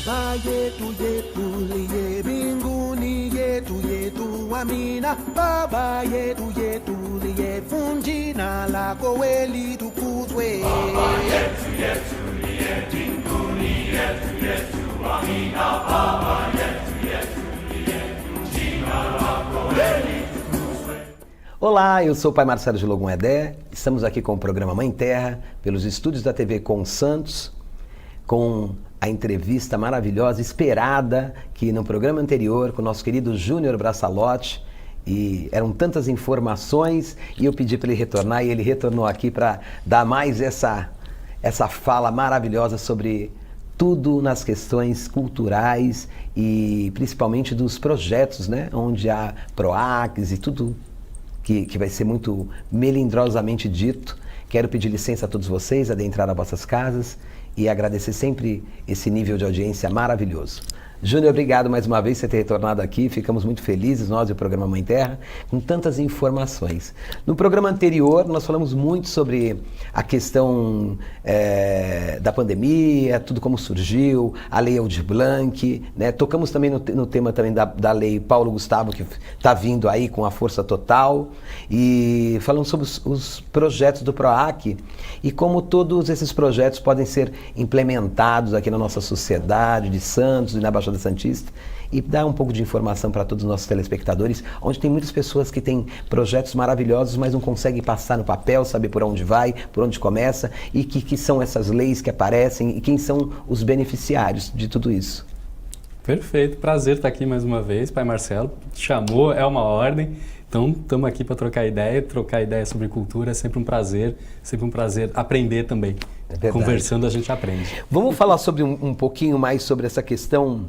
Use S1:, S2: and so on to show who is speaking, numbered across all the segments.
S1: Baba yetu yetu liye mbinguni yetu yetu amina. Baba yetu yetu liye jina lako weli tukuzwe. Baba yetu yetu liye mbinguni yetu yetu amina. Baba yetu yetu liye jina lako weli tukuzwe.
S2: Olá, eu sou o Pai Marcelo de Logum Edé. Estamos aqui com o programa Mãe Terra, pelos estúdios da TV Com Santos, com a entrevista maravilhosa, esperada, que no programa anterior, com o nosso querido Júnior Braçalotti, e eram tantas informações, e eu pedi para ele retornar, e ele retornou aqui para dar mais essa fala maravilhosa sobre tudo nas questões culturais e principalmente dos projetos, né? Onde há PROACs e tudo que vai ser muito melindrosamente dito. Quero pedir licença a todos vocês, adentrar as vossas casas e agradecer sempre esse nível de audiência maravilhoso. Júnior, obrigado mais uma vez por você ter retornado aqui. Ficamos muito felizes, nós e o programa Mãe Terra, com tantas informações. No programa anterior, nós falamos muito sobre a questão da pandemia, tudo como surgiu, a Lei Aldir Blanc, né? Tocamos também no tema também da Lei Paulo Gustavo, que está vindo aí com a força total, e falamos sobre os projetos do PROAC e como todos esses projetos podem ser implementados aqui na nossa sociedade de Santos e na Baixada Santista, e dar um pouco de informação para todos os nossos telespectadores, onde tem muitas pessoas que têm projetos maravilhosos, mas não conseguem passar no papel, saber por onde vai, por onde começa, e que são essas leis que aparecem e quem são os beneficiários de tudo isso.
S3: Perfeito, prazer estar aqui mais uma vez, Pai Marcelo. Chamou, é uma ordem. Então, estamos aqui para trocar ideia sobre cultura, é sempre um prazer aprender também. É, conversando a gente aprende.
S2: Vamos falar sobre um pouquinho mais sobre essa questão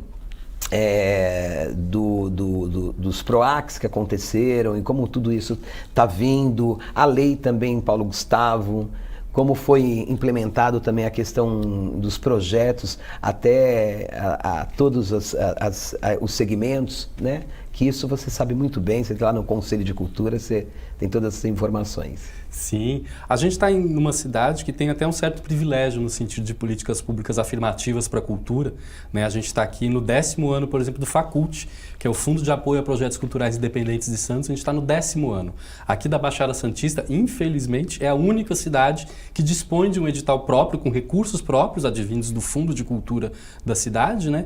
S2: dos PROACs que aconteceram e como tudo isso está vindo, a lei também, Paulo Gustavo, como foi implementado também a questão dos projetos até a todos os segmentos, né? Que isso você sabe muito bem, você está lá no Conselho de Cultura, você tem todas essas informações.
S3: Sim, a gente está em uma cidade que tem até um certo privilégio no sentido de políticas públicas afirmativas para a cultura, né? A gente está aqui no 10º ano, por exemplo, do FACULT, que é o Fundo de Apoio a Projetos Culturais Independentes de Santos. A gente está no 10º ano. Aqui da Baixada Santista, infelizmente, é a única cidade que dispõe de um edital próprio, com recursos próprios, advindos do Fundo de Cultura da cidade, né?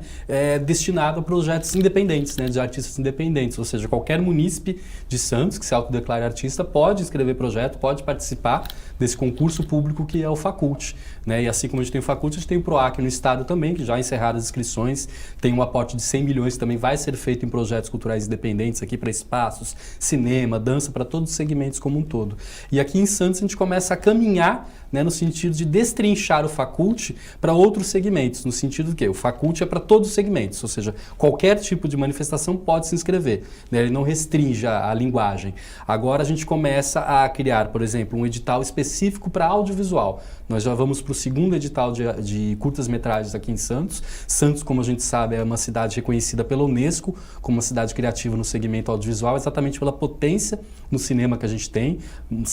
S3: Destinado a projetos independentes, né? De artistas independentes, ou seja, qualquer munícipe de Santos que se autodeclare artista pode escrever projeto, pode participar desse concurso público que é o FACULT, né? E assim como a gente tem o FACULT, a gente tem o PROAC no estado também, que já encerraram as inscrições, tem um aporte de 100 milhões que também vai ser feito em projetos culturais independentes aqui para espaços, cinema, dança, para todos os segmentos como um todo. E aqui em Santos a gente começa a caminhar, né, no sentido de destrinchar o FACULT para outros segmentos, no sentido de que o FACULT é para todos os segmentos, ou seja, qualquer tipo de manifestação pode se inscrever, né? Ele não restringe a linguagem. Agora a gente começa a criar, por exemplo, um edital específico para audiovisual. Nós já vamos para o 2º edital de curtas-metragens aqui em Santos. Santos, como a gente sabe, é uma cidade reconhecida pela Unesco como uma cidade criativa no segmento audiovisual, exatamente pela potência no cinema que a gente tem,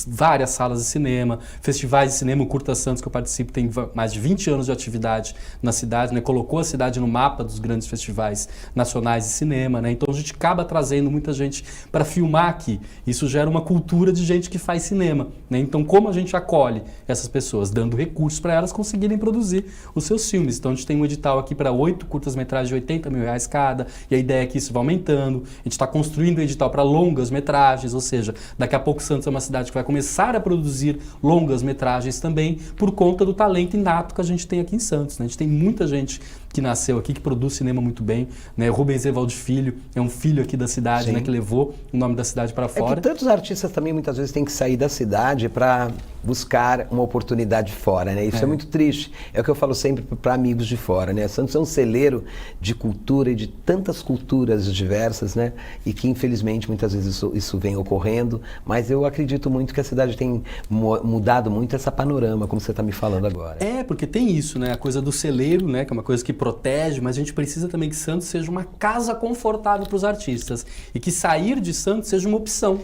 S3: várias salas de cinema, festivais de cinema. O Curta Santos, que eu participo, tem mais de 20 anos de atividade na cidade, né? Colocou a cidade no mapa dos grandes festivais nacionais de cinema, né? Então a gente acaba trazendo muita gente para filmar aqui. Isso gera uma cultura de gente que faz cinema, né? Então como a gente acolhe essas pessoas? Dando recursos para elas conseguirem produzir os seus filmes. Então a gente tem um edital aqui para 8 curtas-metragens de R$80 mil cada, e a ideia é que isso vai aumentando. A gente está construindo um edital para longas-metragens, ou seja, daqui a pouco Santos é uma cidade que vai começar a produzir longas-metragens também, por conta do talento inato que a gente tem aqui em Santos, né? A gente tem muita gente que nasceu aqui, que produz cinema muito bem, né? Rubens Evaldo Filho é um filho aqui da cidade, né? Que levou o nome da cidade para fora.
S2: É que tantos artistas também muitas vezes têm que sair da cidade para buscar uma oportunidade fora, né? Isso é muito triste. É o que eu falo sempre para amigos de fora, né? Santos é um celeiro de cultura e de tantas culturas diversas, né? E que infelizmente muitas vezes isso vem ocorrendo, mas eu acredito muito que a cidade tem mudado muito essa panorama, como você está me falando agora.
S3: É, porque tem isso, né? A coisa do celeiro, né? Que é uma coisa que protege, mas a gente precisa também que Santos seja uma casa confortável para os artistas e que sair de Santos seja uma opção.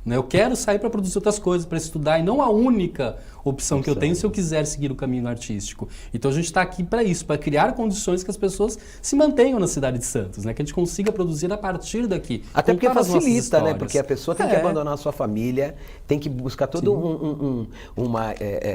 S3: né? Eu quero sair para produzir outras coisas, para estudar, e não a única opção que eu tenho se eu quiser seguir o caminho artístico. Então a gente está aqui para isso, para criar condições que as pessoas se mantenham na cidade de Santos, né? Que a gente consiga produzir a partir daqui.
S2: Até porque facilita, né? Porque a pessoa tem que abandonar a sua família, tem que buscar toda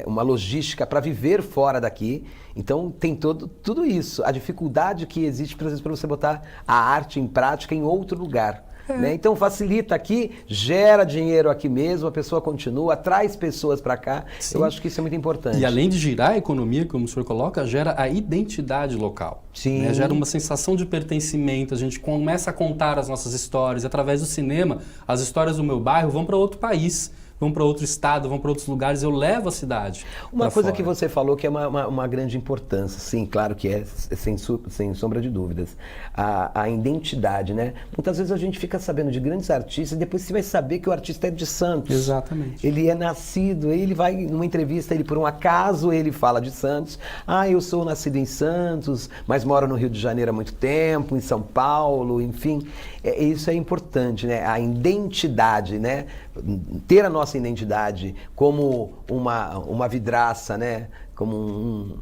S2: uma logística para viver fora daqui. Então tem tudo isso, a dificuldade que existe, às vezes, para você botar a arte em prática em outro lugar. Né? Então facilita aqui, gera dinheiro aqui mesmo, a pessoa continua, traz pessoas para cá. Sim. Eu acho que isso é muito importante.
S3: E além de girar a economia, como o senhor coloca, gera a identidade local.
S2: Sim.
S3: Né? Gera uma sensação de pertencimento, a gente começa a contar as nossas histórias. Através do cinema, as histórias do meu bairro vão para outro país. Vão para outro estado, vão para outros lugares, eu levo a cidade.
S2: Uma coisa que você falou que é uma grande importância, sim, claro que é, sem sombra de dúvidas, a identidade, né? Muitas vezes a gente fica sabendo de grandes artistas e depois você vai saber que o artista é de Santos.
S3: Exatamente.
S2: Ele é nascido, ele vai numa entrevista, ele por um acaso, ele fala de Santos. Ah, eu sou nascido em Santos, mas moro no Rio de Janeiro há muito tempo, em São Paulo, enfim. Isso é importante, né? A identidade, né? Ter a nossa identidade como uma vidraça, né? Como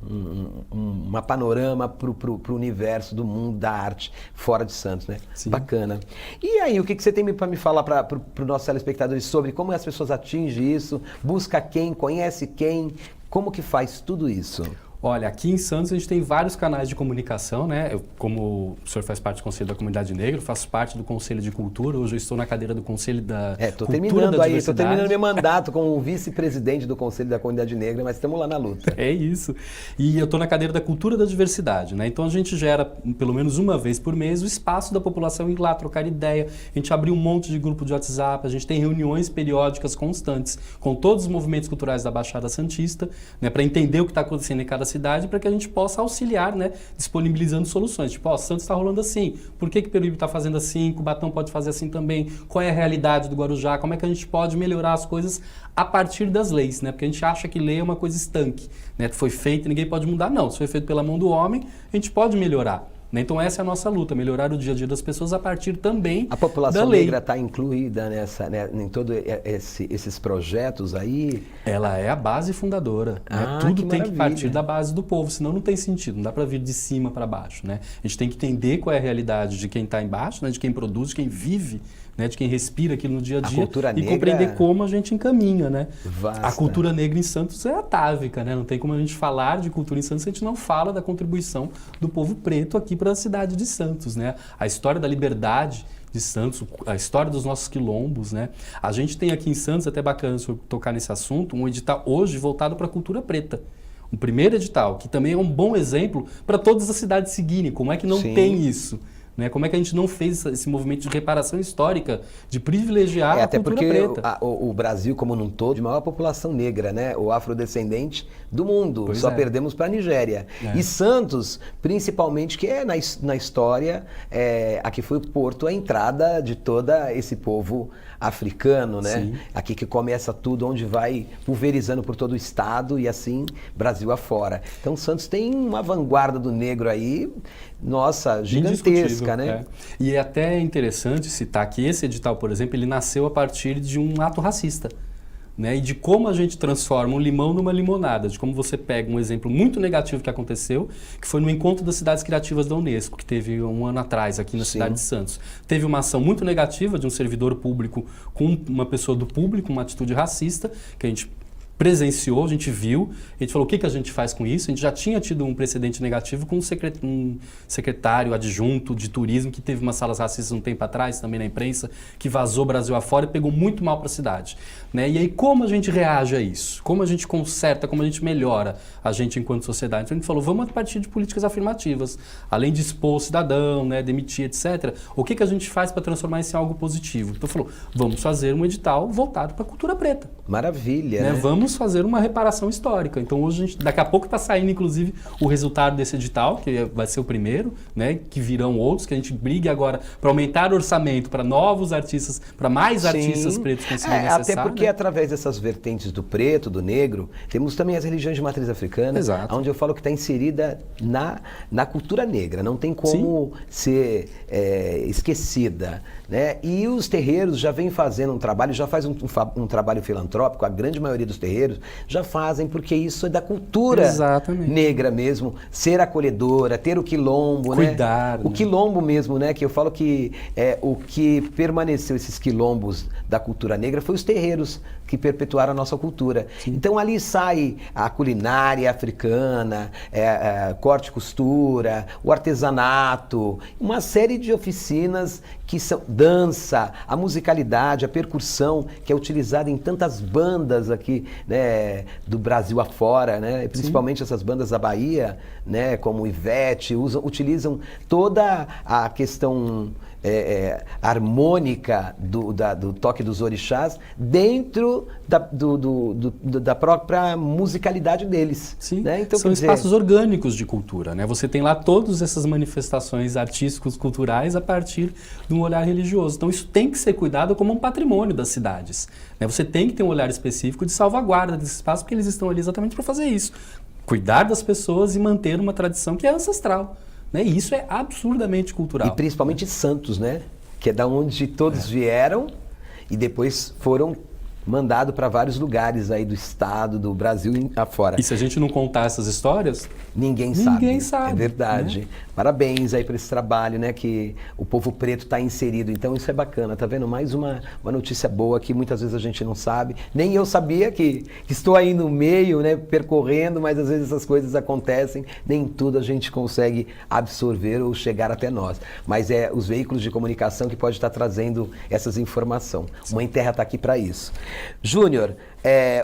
S2: uma panorama para o universo do mundo da arte fora de Santos, né?
S3: Sim.
S2: Bacana. E aí, o que você tem para me falar para os nossos telespectadores sobre como as pessoas atingem isso? Busca quem? Conhece quem? Como que faz tudo isso?
S3: Olha, aqui em Santos a gente tem vários canais de comunicação, né? Como o senhor faz parte do Conselho da Comunidade Negra, eu faço parte do Conselho de Cultura, hoje eu estou na cadeira do Conselho da Cultura da Diversidade.
S2: Estou terminando meu mandato como vice-presidente do Conselho da Comunidade Negra, mas estamos lá na luta.
S3: É isso. E eu estou na cadeira da Cultura da Diversidade, né? Então a gente gera, pelo menos uma vez por mês, o espaço da população ir lá trocar ideia. A gente abriu um monte de grupo de WhatsApp, a gente tem reuniões periódicas constantes com todos os movimentos culturais da Baixada Santista, né? Para entender o que está acontecendo em cada cidade, para que a gente possa auxiliar, né, disponibilizando soluções. Tipo, ó, Santos está rolando assim, por que Peruíbe está fazendo assim, Cubatão pode fazer assim também, qual é a realidade do Guarujá, como é que a gente pode melhorar as coisas a partir das leis, né? Porque a gente acha que lei é uma coisa estanque, né? Foi feito e ninguém pode mudar. Não, se foi feito pela mão do homem, a gente pode melhorar. Então essa é a nossa luta, melhorar o dia a dia das pessoas a partir também da lei.
S2: A população negra está incluída em todos esses projetos aí?
S3: Ela é a base fundadora. Né? Tudo tem que partir da base do povo, senão não tem sentido, não dá para vir de cima para baixo. Né? A gente tem que entender qual é a realidade de quem está embaixo, né? De quem produz, de quem vive, né? De quem respira aquilo no dia a dia e compreender como a gente encaminha. Né? A cultura negra em Santos é atávica, né? Não tem como a gente falar de cultura em Santos se a gente não fala da contribuição do povo preto aqui para a cidade de Santos. Né? A história da liberdade de Santos, a história dos nossos quilombos. Né? A gente tem aqui em Santos, até bacana se eu tocar nesse assunto, um edital hoje voltado para a cultura preta. Um primeiro edital, que também é um bom exemplo para todas as cidades seguirem. Como é que não tem isso? Né? Como é que a gente não fez esse movimento de reparação histórica, de privilegiar a cultura preta?
S2: Até porque o Brasil, como um todo, de maior população negra, né? O afrodescendente do mundo. Só perdemos para a Nigéria. E Santos, principalmente, que é na história, aqui foi o porto, a entrada de todo esse povo africano, né? Sim. Aqui que começa tudo, onde vai pulverizando por todo o estado e assim, Brasil afora. Então, Santos tem uma vanguarda do negro aí, nossa, gigantesca, né?
S3: E é até interessante citar que esse edital, por exemplo, ele nasceu a partir de um ato racista. Né? E de como a gente transforma um limão numa limonada, de como você pega um exemplo muito negativo que aconteceu, que foi no Encontro das Cidades Criativas da Unesco, que teve um ano atrás aqui na cidade de Santos. Teve uma ação muito negativa de um servidor público com uma pessoa do público, uma atitude racista, que a gente presenciou, a gente viu, a gente falou o que a gente faz com isso. A gente já tinha tido um precedente negativo com um secretário adjunto de turismo que teve umas salas racistas um tempo atrás, também na imprensa, que vazou Brasil afora e pegou muito mal para a cidade. Né? E aí como a gente reage a isso? Como a gente conserta, como a gente melhora a gente enquanto sociedade? Então a gente falou, vamos a partir de políticas afirmativas, além de expor o cidadão, né, demitir, etc. O que a gente faz para transformar isso em algo positivo? Então falou, vamos fazer um edital voltado para a cultura preta.
S2: Maravilha,
S3: né? Vamos vamos fazer uma reparação histórica. Então hoje, daqui a pouco está saindo, inclusive, o resultado desse edital, que vai ser o primeiro, né, que virão outros, que a gente brigue agora para aumentar o orçamento para novos artistas, para mais artistas pretos conseguirem acessar.
S2: Até porque através dessas vertentes do preto, do negro, temos também as religiões de matriz africana, onde eu falo que está inserida na cultura negra, não tem como ser esquecida, né? E os terreiros já vêm fazendo um trabalho, já faz um trabalho filantrópico, a grande maioria dos terreiros já fazem, porque isso é da cultura negra mesmo, ser acolhedora, ter o quilombo,
S3: cuidar,
S2: né? O quilombo mesmo, né? Que eu falo que o que permaneceu, esses quilombos da cultura negra, foi os terreiros que perpetuaram a nossa cultura. Então ali sai a culinária africana, corte e costura, o artesanato, uma série de oficinas que são dança, a musicalidade, a percussão, que é utilizada em tantas bandas aqui, né, do Brasil afora, né, principalmente essas bandas da Bahia, né, como Ivete, utilizam toda a questão harmônica do toque dos orixás dentro da própria musicalidade deles.
S3: Sim,
S2: né? Então,
S3: são espaços orgânicos de cultura, né? Você tem lá todas essas manifestações artísticos, culturais a partir de um olhar religioso. Então isso tem que ser cuidado como um patrimônio das cidades, né? Você tem que ter um olhar específico de salvaguarda desse espaço, porque eles estão ali exatamente para fazer isso. Cuidar das pessoas e manter uma tradição que é ancestral. Né? E isso é absurdamente cultural.
S2: E principalmente Santos, né? Que é da onde todos vieram e depois foram mandados para vários lugares aí do estado, do Brasil e afora.
S3: E se a gente não contar essas histórias,
S2: ninguém sabe. É verdade. Né? Parabéns aí por esse trabalho, né? Que o povo preto está inserido. Então isso é bacana, tá vendo? Mais uma notícia boa que muitas vezes a gente não sabe. Nem eu sabia que estou aí no meio, né? Percorrendo, mas às vezes essas coisas acontecem. Nem tudo a gente consegue absorver ou chegar até nós. Mas é os veículos de comunicação que pode estar trazendo essas informações. Mãe Terra está aqui para isso. Júnior,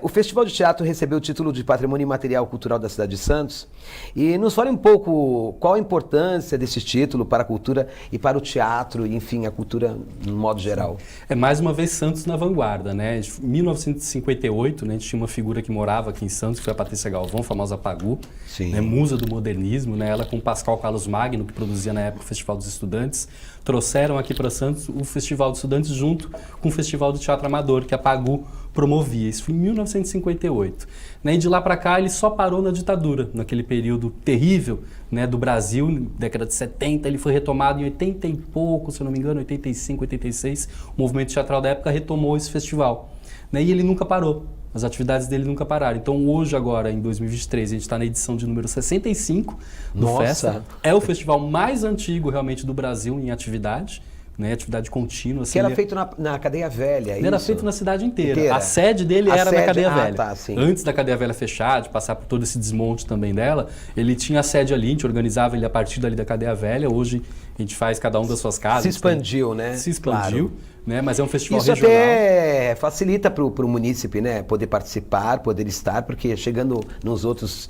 S2: o Festival de Teatro recebeu o título de Patrimônio Imaterial Cultural da cidade de Santos. E nos fale um pouco qual a importância desse título para a cultura e para o teatro, e, enfim, a cultura no modo geral.
S3: É mais uma vez Santos na vanguarda, né? Em 1958, né, a gente tinha uma figura que morava aqui em Santos, que foi a Patrícia Galvão, famosa Pagu, né, musa do modernismo, né? Ela com Pascal Carlos Magno, que produzia na época o Festival dos Estudantes, trouxeram aqui para Santos o Festival dos Estudantes junto com o Festival do Teatro Amador, que a Pagu promovia. Isso foi em 1958. Né? E de lá para cá ele só parou na ditadura, naquele período terrível, né, do Brasil, década de 70, ele foi retomado em 80 e pouco, se eu não me engano, 85, 86, o movimento teatral da época retomou esse festival. Né? E ele nunca parou. As atividades dele nunca pararam. Então hoje, agora, em 2023, a gente está na edição de número 65 do Festa. É o festival mais antigo, realmente, do Brasil em atividade. Né, atividade contínua. Assim,
S2: que era feito na Cadeia Velha,
S3: ele era feito na cidade inteira. A sede dele era na Cadeia Velha. Antes da Cadeia Velha fechar, de passar por todo esse desmonte também dela, ele tinha a sede ali, a gente organizava ele a partir dali da Cadeia Velha. Hoje a gente faz cada um das suas casas.
S2: Se expandiu, né?
S3: Se expandiu. Claro. Né? Mas é um festival
S2: isso
S3: regional.
S2: Isso até facilita para o munícipe, né? Poder participar, poder estar, porque chegando nos outros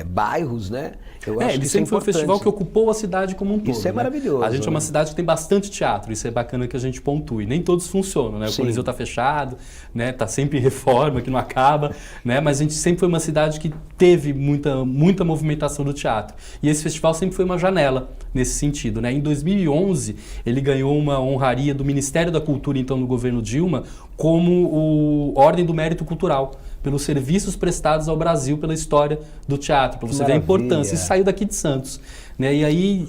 S2: bairros, né? Eu acho
S3: ele
S2: que
S3: sempre foi um festival que ocupou a cidade como um todo.
S2: Isso é maravilhoso.
S3: A gente é uma cidade que tem bastante teatro, isso é bacana que a gente pontue. Nem todos funcionam, né? O Coliseu está fechado, né? Tá sempre em reforma, que não acaba, né? Mas a gente sempre foi uma cidade que teve muita movimentação do teatro. E esse festival sempre foi uma janela nesse sentido, né? Em 2011, ele ganhou uma honraria do Ministério da Cultura, então, no governo Dilma, como o Ordem do Mérito Cultural, pelos serviços prestados ao Brasil pela história do teatro, para você ver a importância. Isso saiu daqui de Santos. Né? E aí,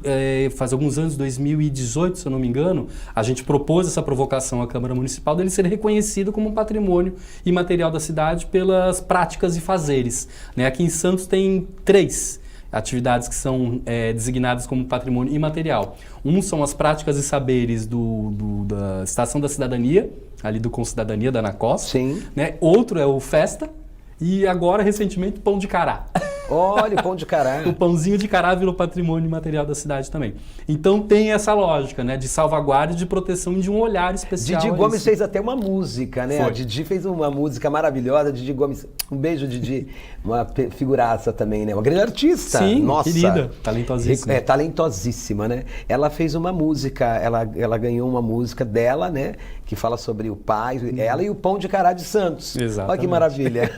S3: faz alguns anos, 2018, se eu não me engano, a gente propôs essa provocação à Câmara Municipal dele ser reconhecido como um patrimônio imaterial da cidade pelas práticas e fazeres. Né? Aqui em Santos tem 3 atividades que são designadas como patrimônio imaterial. Um são as práticas e saberes da Estação da Cidadania, ali do Concidadania da Anacos.
S2: Sim.
S3: Né? Outro é o Festa e agora, recentemente, Pão de Cará.
S2: Olha, o pão de cará.
S3: O pãozinho de cará virou patrimônio material da cidade também. Então tem essa lógica, né, de salvaguarda e de proteção de um olhar especial.
S2: Didi Gomes fez até uma música, né?
S3: Foi.
S2: A Didi fez uma música maravilhosa. Didi Gomes, um beijo, Didi. Uma figuraça também, né? Uma grande artista.
S3: Sim,
S2: nossa,
S3: querida, talentosíssima.
S2: Talentosíssima, né? Ela fez uma música, ela ganhou uma música dela, né? Que fala sobre o pai, ela e o pão de cará de Santos.
S3: Exatamente.
S2: Olha que maravilha.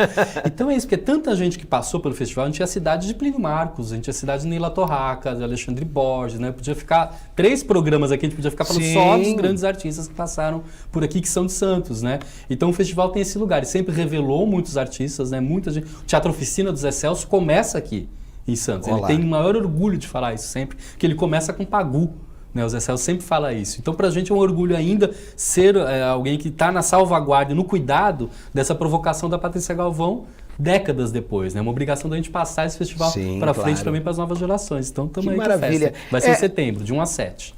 S3: Então é isso, porque tanta gente que passou pelo festival, a gente tinha a cidade de Plínio Marcos, a gente tinha a cidade de Neila Torraca, de Alexandre Borges, né? Podia ficar 3 programas aqui, a gente podia ficar falando
S2: Sim.
S3: só dos grandes artistas que passaram por aqui, que são de Santos, né? Então o festival tem esse lugar, e sempre revelou muitos artistas, né? Muita gente. O Teatro Oficina do Zé Celso começa aqui em Santos.
S2: Olá.
S3: Ele tem o maior orgulho de falar isso sempre, que ele começa com Pagu. Né, o Zé Celso sempre fala isso. Então, para a gente é um orgulho ainda ser alguém que está na salvaguarda, no cuidado dessa provocação da Patrícia Galvão décadas depois. É, né? Uma obrigação da gente passar esse festival para frente também para as novas gerações. Então, estamos aí
S2: maravilha.
S3: com a festa. Vai ser em setembro, de 1 a 7.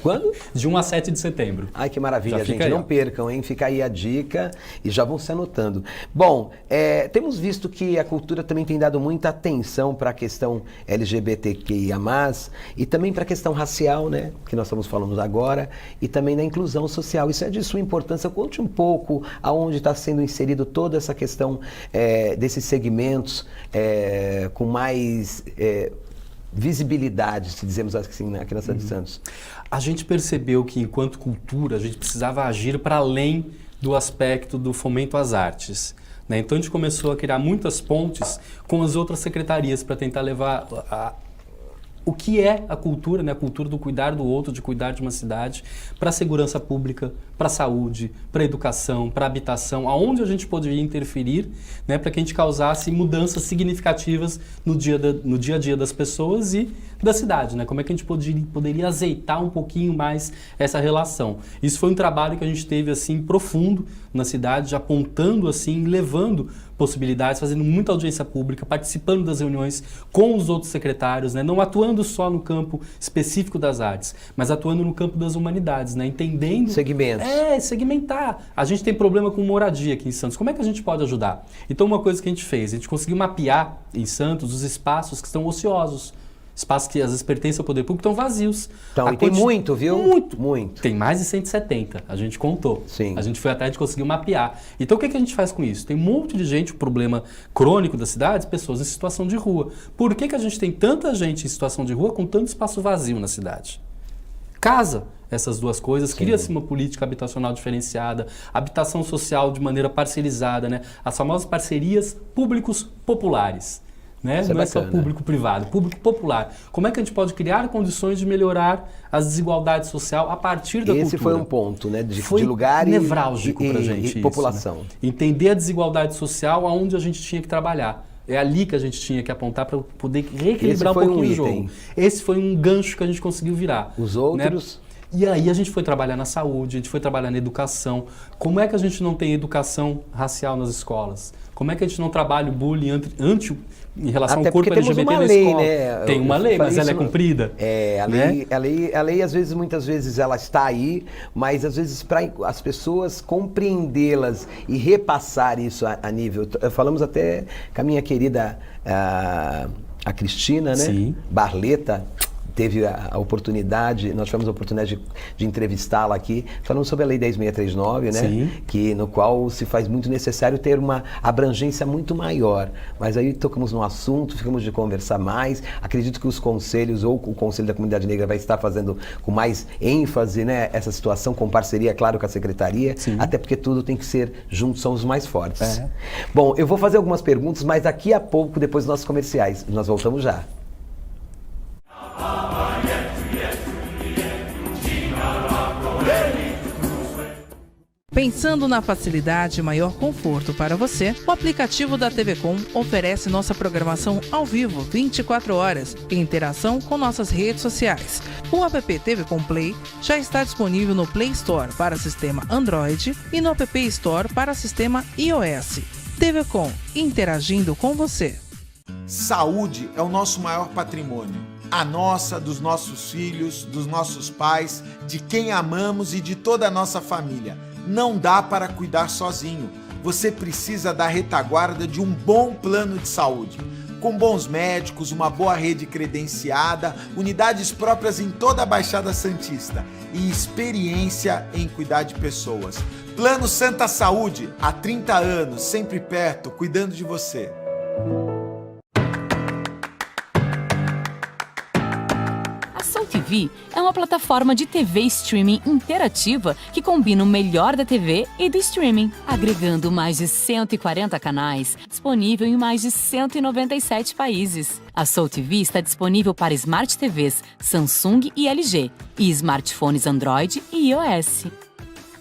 S2: Quando?
S3: De 1 a 7 de setembro.
S2: Ai, que maravilha, gente.
S3: Aí,
S2: não percam, hein? Fica aí a dica e já vão se anotando. Bom, temos visto que a cultura também tem dado muita atenção para a questão LGBTQIA+, e também para a questão racial, né? Que nós estamos falando agora, e também na inclusão social. Isso é de sua importância. Conte um pouco aonde está sendo inserido toda essa questão desses segmentos com mais visibilidade, se dizemos assim, aqui na cidade de Santos.
S3: A gente percebeu que, enquanto cultura, a gente precisava agir para além do aspecto do fomento às artes. Né? Então, a gente começou a criar muitas pontes com as outras secretarias para tentar levar o que é a cultura, né? A cultura do cuidar do outro, de cuidar de uma cidade, para a segurança pública, para a saúde, para a educação, para a habitação, aonde a gente poderia interferir, né? Para que a gente causasse mudanças significativas no dia a dia das pessoas e da cidade, né? Como é que a gente poderia azeitar um pouquinho mais essa relação. Isso foi um trabalho que a gente teve assim profundo na cidade, apontando assim, levando possibilidades, fazendo muita audiência pública, participando das reuniões com os outros secretários, né? Não atuando só no campo específico das artes, mas atuando no campo das humanidades, né? Entendendo...
S2: Segmentos.
S3: Segmentar. A gente tem problema com moradia aqui em Santos. Como é que a gente pode ajudar? Então, uma coisa que a gente fez, a gente conseguiu mapear em Santos os espaços que estão ociosos. Espaços que às vezes pertencem ao poder público estão vazios.
S2: Então, tem muito, viu? Muito.
S3: Tem mais de 170, a gente contou.
S2: Sim.
S3: A gente foi atrás, a gente conseguiu mapear. Então, o que a gente faz com isso? Tem um monte de gente, o problema crônico da cidade, pessoas em situação de rua. Por que a gente tem tanta gente em situação de rua com tanto espaço vazio na cidade? Casa essas duas coisas, cria-se uma política habitacional diferenciada, habitação social de maneira parcerizada, né? As famosas parcerias públicos populares. Né? Não é só público-privado, público popular. Como é que a gente pode criar condições de melhorar as desigualdades sociais a partir da cultura?
S2: Esse foi um ponto, né? De
S3: foi
S2: lugar
S3: nevrálgico para a gente
S2: e população.
S3: Isso, né? Entender a desigualdade social aonde a gente tinha que trabalhar. É ali que a gente tinha que apontar para poder reequilibrar um pouquinho o jogo. Esse foi um gancho que a gente conseguiu virar.
S2: Os outros...
S3: Né? E aí a gente foi trabalhar na saúde, a gente foi trabalhar na educação. Como é que a gente não tem educação racial nas escolas? Como é que a gente não trabalha o bullying em relação ao corpo LGBT na escola?
S2: Né?
S3: Tem uma lei, mas ela é cumprida?
S2: A lei, às vezes, muitas vezes, ela está aí, mas às vezes para as pessoas compreendê-las e repassar isso a nível... Falamos até com a minha querida a Cristina, né?
S3: Sim.
S2: Barleta, teve a oportunidade, nós tivemos a oportunidade de entrevistá-la aqui, falando sobre a Lei 10.639, né?
S3: Sim.
S2: Que, no qual se faz muito necessário ter uma abrangência muito maior. Mas aí tocamos no assunto, ficamos de conversar mais. Acredito que os conselhos, ou o Conselho da Comunidade Negra vai estar fazendo com mais ênfase, né, essa situação, com parceria, claro, com a Secretaria,
S3: Sim.
S2: Até porque tudo tem que ser juntos, somos mais fortes. Bom, eu vou fazer algumas perguntas, mas daqui a pouco, depois dos nossos comerciais. Nós voltamos já.
S4: Pensando na facilidade e maior conforto para você, o aplicativo da TV Com oferece nossa programação ao vivo 24 horas e interação com nossas redes sociais. O app TV Com Play já está disponível no Play Store para sistema Android e no App Store para sistema iOS. TV Com, interagindo com você.
S5: Saúde é o nosso maior patrimônio. A nossa, dos nossos filhos, dos nossos pais, de quem amamos e de toda a nossa família. Não dá para cuidar sozinho. Você precisa da retaguarda de um bom plano de saúde. com bons médicos, uma boa rede credenciada, unidades próprias em toda a Baixada Santista e experiência em cuidar de pessoas. Plano Santa Saúde, há 30 anos, sempre perto, cuidando de você.
S6: A Soul TV é uma plataforma de TV streaming interativa que combina o melhor da TV e do streaming, agregando mais de 140 canais, disponível em mais de 197 países. A Soul TV está disponível para Smart TVs Samsung e LG e smartphones Android e iOS.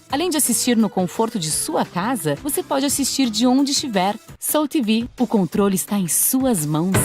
S6: Além de assistir no conforto de sua casa, você pode assistir de onde estiver. Soul TV, o controle está em suas mãos.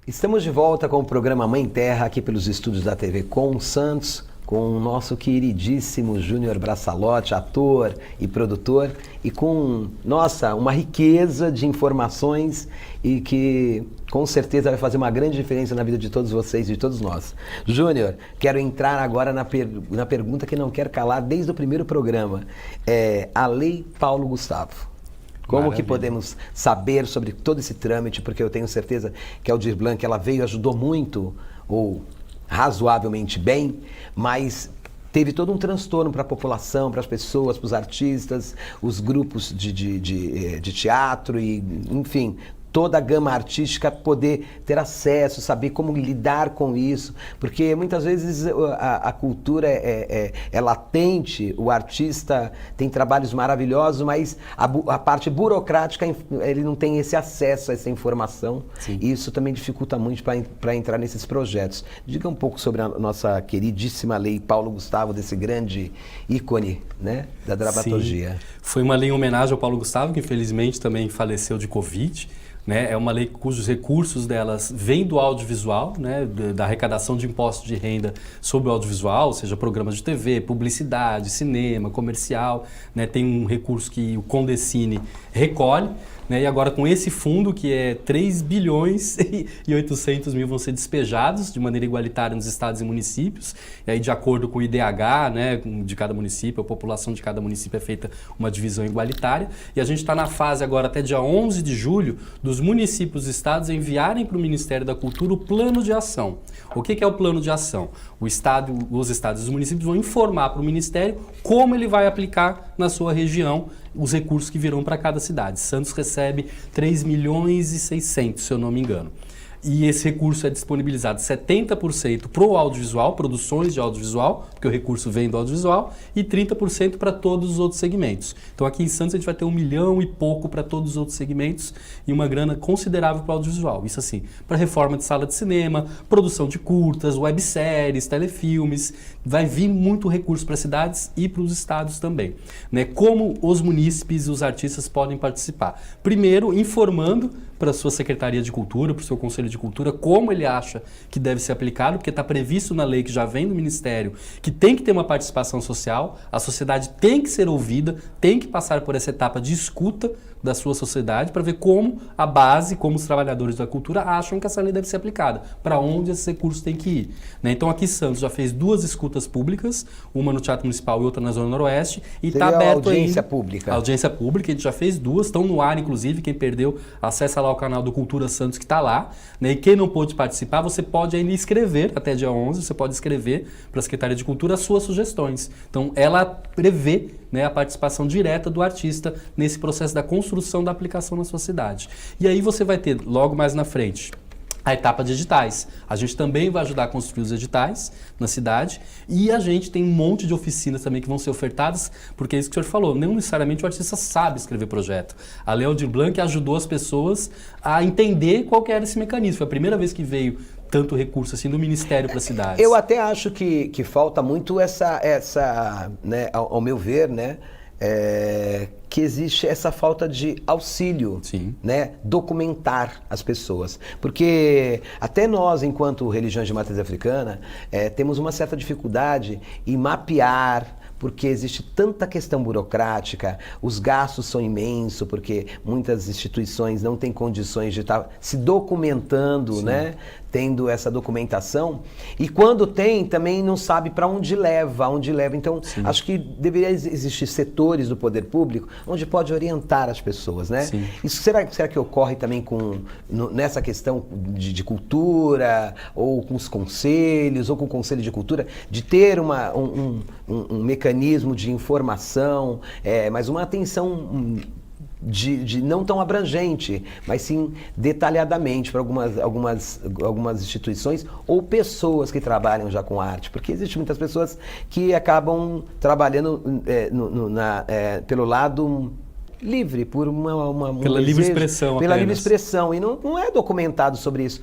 S2: Estamos de volta com o programa Mãe Terra, aqui pelos estúdios da TV Com Santos, com o nosso queridíssimo Júnior Braçalotti, ator e produtor, e com, nossa, uma riqueza de informações e que com certeza vai fazer uma grande diferença na vida de todos vocês e de todos nós. Júnior, quero entrar agora na pergunta que não quer calar desde o primeiro programa. A Lei Paulo Gustavo. Como
S3: Maravilha.
S2: que podemos saber sobre todo esse trâmite? Porque eu tenho certeza que a Aldir Blanc, ela veio, ajudou muito, ou razoavelmente bem, mas teve todo um transtorno para a população, para as pessoas, para os artistas, os grupos de teatro e, enfim, toda a gama artística, poder ter acesso, saber como lidar com isso, porque muitas vezes a cultura é latente, o artista tem trabalhos maravilhosos, mas a parte burocrática, ele não tem esse acesso a essa informação. Sim. E isso também dificulta muito para entrar nesses projetos. Diga um pouco sobre a nossa queridíssima Lei Paulo Gustavo, desse grande ícone, né, da dramaturgia.
S3: Sim. Foi uma lei em homenagem ao Paulo Gustavo, que infelizmente também faleceu de Covid. Né? É uma lei cujos recursos delas vêm do audiovisual, né? Da arrecadação de impostos de renda sobre o audiovisual, ou seja, programas de TV, publicidade, cinema, comercial. Né? Tem um recurso que o Condecine recolhe. Né? E agora com esse fundo, que é 3 bilhões e 800 mil vão ser despejados de maneira igualitária nos estados e municípios. E aí, de acordo com o IDH, né, de cada município, a população de cada município é feita uma divisão igualitária. E a gente está na fase agora, até dia 11 de julho, dos municípios e estados enviarem para o Ministério da Cultura o plano de ação. O que é o plano de ação? Os estados e os municípios vão informar para o Ministério como ele vai aplicar na sua região os recursos que virão para cada cidade. Santos recebe 3 milhões e 600, se eu não me engano. E esse recurso é disponibilizado 70% para o audiovisual, produções de audiovisual, porque o recurso vem do audiovisual, e 30% para todos os outros segmentos. Então aqui em Santos a gente vai ter 1 milhão e pouco para todos os outros segmentos e uma grana considerável para o audiovisual. Isso assim, para reforma de sala de cinema, produção de curtas, webséries, telefilmes, vai vir muito recurso para as cidades e para os estados também. Né? Como os munícipes e os artistas podem participar? Primeiro, informando para a sua Secretaria de Cultura, para o seu Conselho de Cultura, como ele acha que deve ser aplicado, porque está previsto na lei que já vem do Ministério, que tem que ter uma participação social, a sociedade tem que ser ouvida, tem que passar por essa etapa de escuta da sua sociedade para ver como a base, como os trabalhadores da cultura acham que essa lei deve ser aplicada, para onde esses recursos têm que ir. Né? Então aqui Santos já fez 2 escutas públicas, uma no Teatro Municipal e outra na Zona Noroeste, e está aberto
S2: a audiência pública.
S3: A audiência pública, a gente já fez 2, estão no ar inclusive, quem perdeu, acessa lá o canal do Cultura Santos que está lá, né? E quem não pôde participar, você pode ainda escrever, até dia 11, você pode escrever para a Secretaria de Cultura as suas sugestões. Então ela prevê, né, a participação direta do artista nesse processo da construção da aplicação na sua cidade. E aí você vai ter, logo mais na frente, a etapa de editais. A gente também vai ajudar a construir os editais na cidade e a gente tem um monte de oficinas também que vão ser ofertadas, porque é isso que o senhor falou, não necessariamente o artista sabe escrever projeto. A Lei Aldir Blanc ajudou as pessoas a entender qual que era esse mecanismo. Foi a primeira vez que veio tanto recurso assim do Ministério para as cidades.
S2: Eu até acho que falta muito essa né, ao meu ver, né, que existe essa falta de auxílio,
S3: Sim.
S2: né? Documentar as pessoas. Porque até nós, enquanto religiões de matriz africana, temos uma certa dificuldade em mapear, porque existe tanta questão burocrática, os gastos são imensos, porque muitas instituições não têm condições de estar se documentando, né? Tendo essa documentação. E quando tem, também não sabe para onde leva, Então, acho que deveria existir setores do poder público onde pode orientar as pessoas, né?
S3: Sim.
S2: Isso será que ocorre também nessa questão de cultura, ou com os conselhos, ou com o Conselho de Cultura, de ter um mecanismo de informação, mas uma atenção de não tão abrangente, mas sim detalhadamente para algumas instituições ou pessoas que trabalham já com arte, porque existem muitas pessoas que acabam trabalhando pelo lado livre, por
S3: pela livre expressão
S2: pela
S3: apenas.
S2: livre expressão, e não é documentado sobre isso.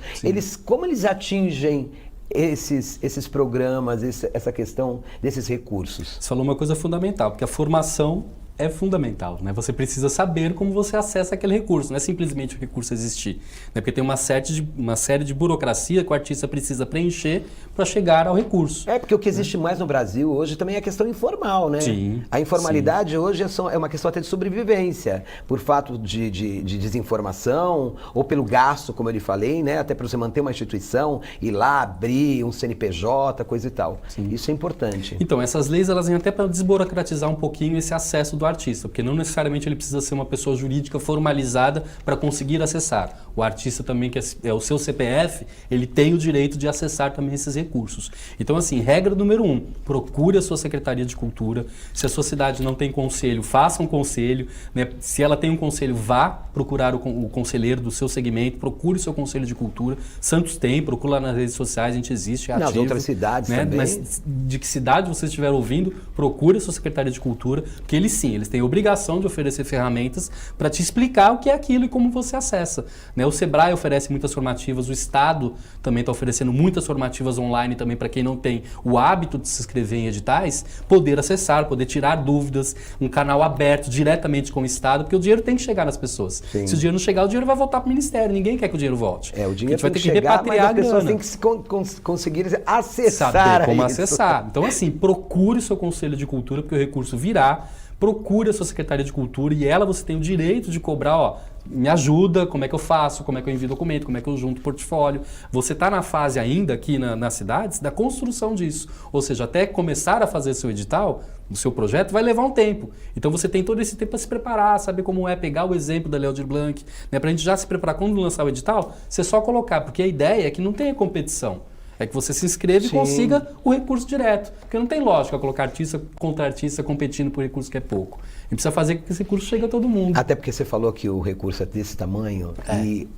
S2: Como eles atingem esses programas, essa questão desses recursos?
S3: Você falou uma coisa fundamental, porque a formação é fundamental, né? Você precisa saber como você acessa aquele recurso, não é simplesmente o recurso existir, né? Porque tem uma série de burocracia que o artista precisa preencher para chegar ao recurso.
S2: Porque o que existe mais no Brasil hoje também é a questão informal, né?
S3: Sim,
S2: a informalidade hoje é uma questão até de sobrevivência, por fato de desinformação, ou pelo gasto, como eu lhe falei, né? Até para você manter uma instituição, ir lá, abrir um CNPJ, coisa e tal. Isso é importante.
S3: Então, essas leis, elas vêm até para desburocratizar um pouquinho esse acesso do artista, porque não necessariamente ele precisa ser uma pessoa jurídica formalizada para conseguir acessar. O artista também, que é o seu CPF, ele tem o direito de acessar também esses recursos. Então, assim, regra número 1, procure a sua Secretaria de Cultura. Se a sua cidade não tem conselho, faça um conselho, né? Se ela tem um conselho, vá procurar o conselheiro do seu segmento, procure o seu conselho de cultura. Santos tem, procura lá nas redes sociais, a gente existe, é ativo.
S2: Nas outras cidades, né? Também.
S3: Mas de que cidade você estiver ouvindo, procure a sua Secretaria de Cultura, porque eles têm a obrigação de oferecer ferramentas para te explicar o que é aquilo e como você acessa, né? O Sebrae oferece muitas formativas, o Estado também está oferecendo muitas formativas online também para quem não tem o hábito de se inscrever em editais, poder acessar, poder tirar dúvidas, um canal aberto diretamente com o Estado, porque o dinheiro tem que chegar nas pessoas.
S2: Sim.
S3: Se o dinheiro não chegar, o dinheiro vai voltar para o Ministério, ninguém quer que o dinheiro volte.
S2: O dinheiro
S3: vai
S2: tem
S3: ter
S2: que chegar, mas as pessoas
S3: grana.
S2: têm que conseguir acessar
S3: Saber como
S2: isso.
S3: acessar. Então, assim, procure o seu Conselho de Cultura, porque o recurso virá. Procure a sua Secretaria de Cultura e você tem o direito de cobrar, me ajuda, como é que eu faço, como é que eu envio documento, como é que eu junto portfólio. Você está na fase ainda aqui nas cidades da construção disso. Ou seja, até começar a fazer seu edital, o seu projeto, vai levar um tempo. Então você tem todo esse tempo para se preparar, saber como é, pegar o exemplo da Léo Aldir Blanc, né, para a gente já se preparar quando lançar o edital, você só colocar, porque a ideia é que não tenha competição. É que você se inscreva e consiga o recurso direto. Porque não tem lógica colocar artista contra artista competindo por recurso que é pouco. A gente precisa fazer com que esse recurso chegue a todo mundo.
S2: Até porque você falou que o recurso é desse tamanho e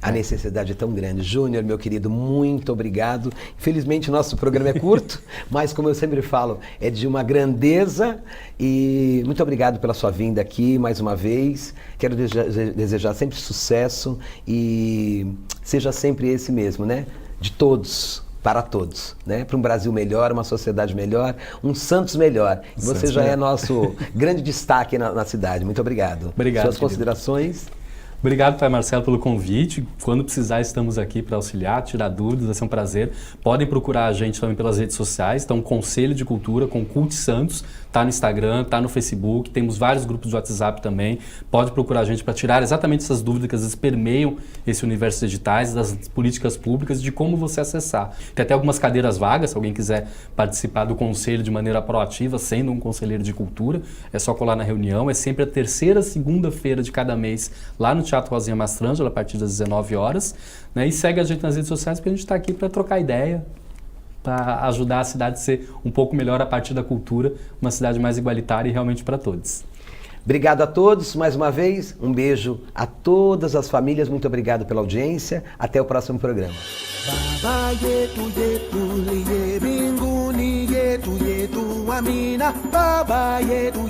S2: a necessidade é tão grande. Júnior, meu querido, muito obrigado. Infelizmente, nosso programa é curto, mas como eu sempre falo, é de uma grandeza. E muito obrigado pela sua vinda aqui mais uma vez. Quero desejar sempre sucesso e seja sempre esse mesmo, né? De todos, para todos, né? Para um Brasil melhor, uma sociedade melhor, um Santos melhor. E você já é nosso grande destaque na cidade. Muito obrigado.
S3: Obrigado,
S2: Suas considerações?
S3: Obrigado, Pai Marcelo, pelo convite. Quando precisar, estamos aqui para auxiliar, tirar dúvidas, vai ser um prazer. Podem procurar a gente também pelas redes sociais. Então, Conselho de Cultura com Cult Santos, está no Instagram, está no Facebook, temos vários grupos de WhatsApp também. Pode procurar a gente para tirar exatamente essas dúvidas que às vezes permeiam esse universo de editais, das políticas públicas, de como você acessar. Tem até algumas cadeiras vagas, se alguém quiser participar do conselho de maneira proativa, sendo um conselheiro de cultura, é só colar na reunião. É sempre a terceira segunda-feira de cada mês, lá no Teatro Rosinha Mastrangelo, a partir das 19 horas. Né? E segue a gente nas redes sociais, porque a gente está aqui para trocar ideia, para ajudar a cidade a ser um pouco melhor a partir da cultura, uma cidade mais igualitária e realmente para todos.
S2: Obrigado a todos, mais uma vez, um beijo a todas as famílias, muito obrigado pela audiência, até o próximo programa.
S1: Baba yetu yetu liye mbinguni yetu amina. Baba yetu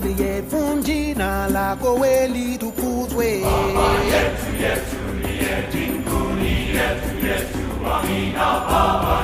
S1: liye funjina lako weli tukuzwe. Baba yetu liye mbinguni yetu amina. Baba